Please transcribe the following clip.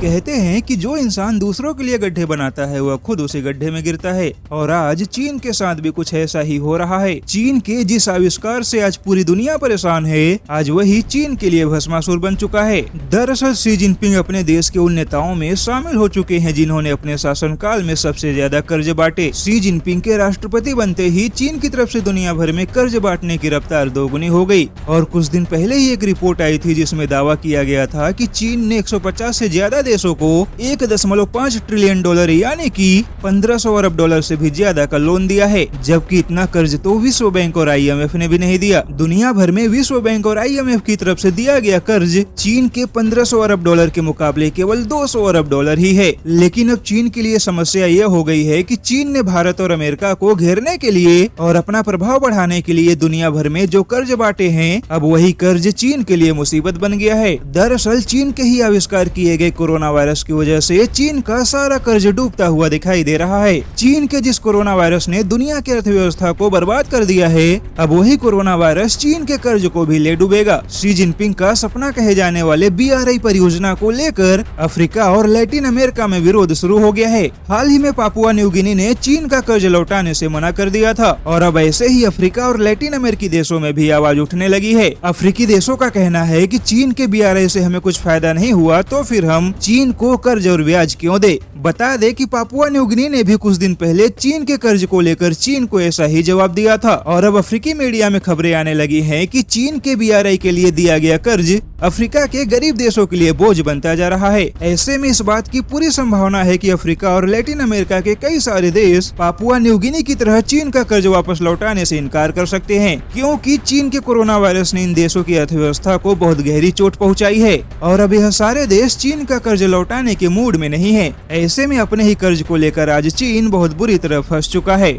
कहते हैं कि जो इंसान दूसरों के लिए गड्ढे बनाता है वह खुद उसी गड्ढे में गिरता है, और आज चीन के साथ भी कुछ ऐसा ही हो रहा है। चीन के जिस आविष्कार से आज पूरी दुनिया परेशान है, आज वही चीन के लिए भस्मासुर बन चुका है। दरअसल शी जिनपिंग अपने देश के उन नेताओं में शामिल हो चुके हैं जिन्होंने अपने शासनकाल में सबसे ज्यादा कर्ज बांटे। शी जिनपिंग के राष्ट्रपति बनते ही चीन की तरफ से दुनिया भर में कर्ज बांटने की रफ्तार दोगुनी हो गई, और कुछ दिन पहले ही एक रिपोर्ट आई थी जिसमें दावा किया गया था कि चीन ने 150 से ज्यादा देशों को 1.5 ट्रिलियन डॉलर यानी कि 1500 अरब डॉलर से भी ज्यादा का लोन दिया है, जबकि इतना कर्ज तो विश्व बैंक और IMF ने भी नहीं दिया। दुनिया भर में विश्व बैंक और IMF की तरफ से दिया गया कर्ज चीन के 1500 अरब डॉलर के मुकाबले केवल 200 अरब डॉलर ही है। लेकिन अब चीन के लिए समस्या यह हो गई है कि चीन ने भारत और अमेरिका को घेरने के लिए और अपना प्रभाव बढ़ाने के लिए दुनिया भर में जो कर्ज बांटे हैं, अब वही कर्ज चीन के लिए मुसीबत बन गया है। दरअसल चीन के ही आविष्कार किए गए कोरोना वायरस की वजह से चीन का सारा कर्ज डूबता हुआ दिखाई दे रहा है। चीन के जिस कोरोना वायरस ने दुनिया की अर्थव्यवस्था को बर्बाद कर दिया है, अब वही कोरोना वायरस चीन के कर्ज को भी ले डूबेगा। शी जिनपिंग का सपना कहे जाने वाले BRI परियोजना को लेकर अफ्रीका और लैटिन अमेरिका में विरोध शुरू हो गया है। हाल ही में पापुआ न्यू गिनी ने चीन का कर्ज लौटाने से मना कर दिया था, और अब ऐसे ही अफ्रीका और लैटिन अमेरिकी देशों में भी आवाज उठने लगी है। अफ्रीकी देशों का कहना है कि चीन के BRI से हमें कुछ फायदा नहीं हुआ, तो फिर हम चीन को कर्ज और ब्याज क्यों दे। बता दे कि पापुआ न्यू गिनी ने भी कुछ दिन पहले चीन के कर्ज को लेकर चीन को ऐसा ही जवाब दिया था, और अब अफ्रीकी मीडिया में खबरें आने लगी हैं कि चीन के BRI के लिए दिया गया कर्ज अफ्रीका के गरीब देशों के लिए बोझ बनता जा रहा है। ऐसे में इस बात की पूरी संभावना है कि अफ्रीका और लैटिन अमेरिका के कई सारे देश पापुआ न्यू गिनी की तरह चीन का कर्ज वापस लौटाने से इनकार कर सकते हैं, क्योंकि चीन के कोरोना वायरस ने इन देशों की अर्थव्यवस्था को बहुत गहरी चोट पहुंचाई है, और अब यह सारे देश चीन का कर्ज लौटाने के मूड में नहीं है। ऐसे में अपने ही कर्ज को लेकर आज चीन बहुत बुरी तरह फंस चुका है।